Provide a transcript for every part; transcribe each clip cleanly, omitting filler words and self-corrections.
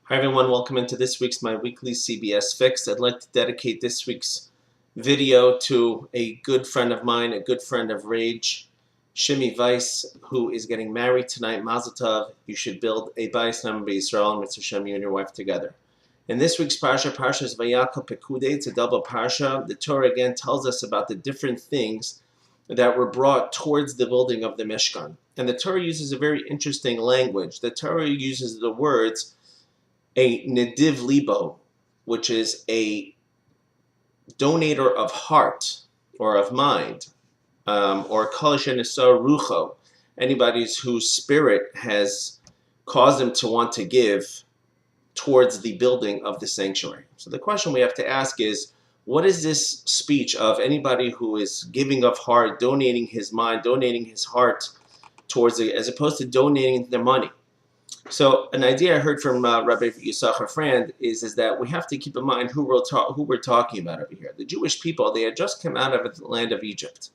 Hi everyone, welcome into this week's My Weekly CBS Fix. I'd like to dedicate this week's video to a good friend of mine, a good friend of Raje, Shimi Weiss, who is getting married tonight. Mazel tov. You should build a Bayis Nam B'Yisrael, and Mitzvah Shem, you and your wife together. In this week's Parsha is Vayakal Pekude. It's a double Parsha. The Torah again tells us about the different things that were brought towards the building of the Mishkan. And the Torah uses a very interesting language. The Torah uses the words a nediv libo, which is a donator of heart or of mind, or kol shenisar rucho, anybody whose spirit has caused them to want to give towards the building of the sanctuary. So the question we have to ask is, what is this speech of anybody who is giving of heart, donating his mind, donating his heart towards it, as opposed to donating their money? So an idea I heard from Rabbi Yisachar Frand is that we have to keep in mind who we're talking about over here. The Jewish people, they had just come out of the land of Egypt.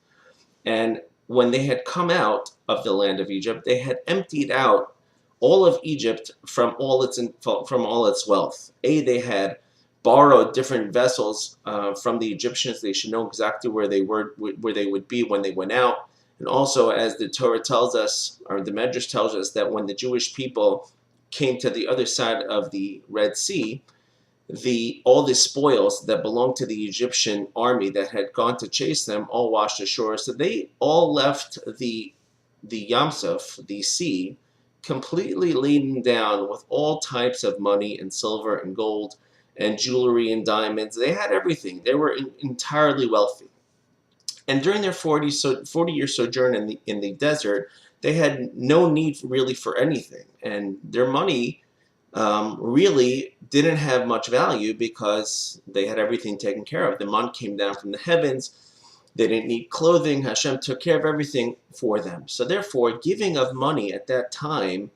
And when they had come out of the land of Egypt, they had emptied out all of Egypt from all its wealth. They had borrowed different vessels from the Egyptians. They should know exactly where they would be when they went out. And also, as the Torah tells us, or the Medrash tells us, that when the Jewish people came to the other side of the Red Sea, all the spoils that belonged to the Egyptian army that had gone to chase them all washed ashore. So they all left the Yam Suf, the sea, completely laden down with all types of money and silver and gold and jewelry and diamonds. They had everything. They were entirely wealthy. And during their 40-year sojourn in the desert, they had no need really for anything. And their money really didn't have much value because they had everything taken care of. The man came down from the heavens. They didn't need clothing. Hashem took care of everything for them. So therefore, giving of money at that time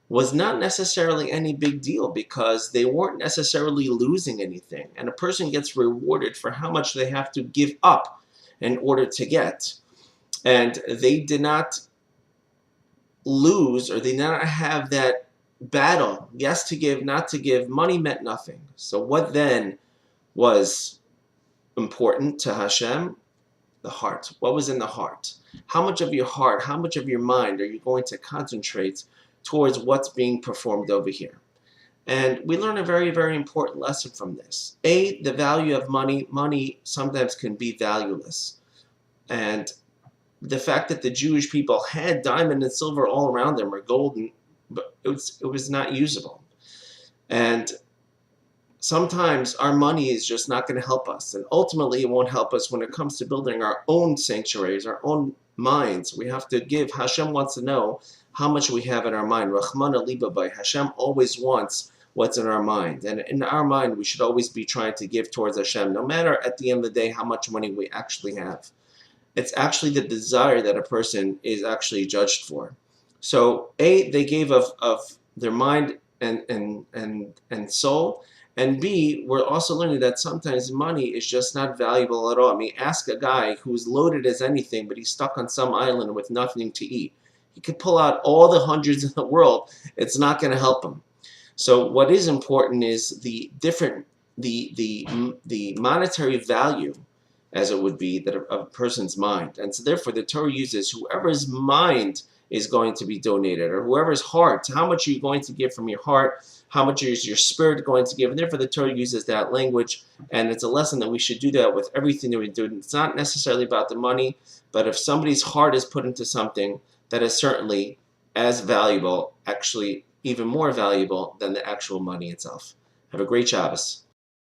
was not necessarily any big deal because they weren't necessarily losing anything. And a person gets rewarded for how much they have to give up in order to get. And they did not lose, or they did not have that battle, yes to give, not to give. Money meant nothing. So what then was important to Hashem? The heart. What was in the heart? How much of your heart, how much of your mind are you going to concentrate towards what's being performed over here? And we learn a very, very important lesson from this. The value of money. Money sometimes can be valueless. And the fact that the Jewish people had diamond and silver all around them, or gold, but it was not usable. And sometimes our money is just not going to help us. And ultimately, it won't help us when it comes to building our own sanctuaries, our own minds. We have to give. Hashem wants to know how much we have in our mind. Rahmana libabay. Hashem always wants what's in our mind. And in our mind, we should always be trying to give towards Hashem, no matter at the end of the day how much money we actually have. It's actually the desire that a person is actually judged for. So they gave of their mind and soul. And B, we're also learning that sometimes money is just not valuable at all. I mean, ask a guy who's loaded as anything, but he's stuck on some island with nothing to eat. He could pull out all the hundreds in the world. It's not going to help him. So what is important is the monetary value, as it would be, that of a person's mind. And so therefore the Torah uses whoever's mind is going to be donated, or whoever's heart. How much are you going to give from your heart? How much is your spirit going to give? And therefore the Torah uses that language, and it's a lesson that we should do that with everything that we do. It's not necessarily about the money, but if somebody's heart is put into something, that is certainly as valuable, actually even more valuable than the actual money itself. Have a great Shabbos.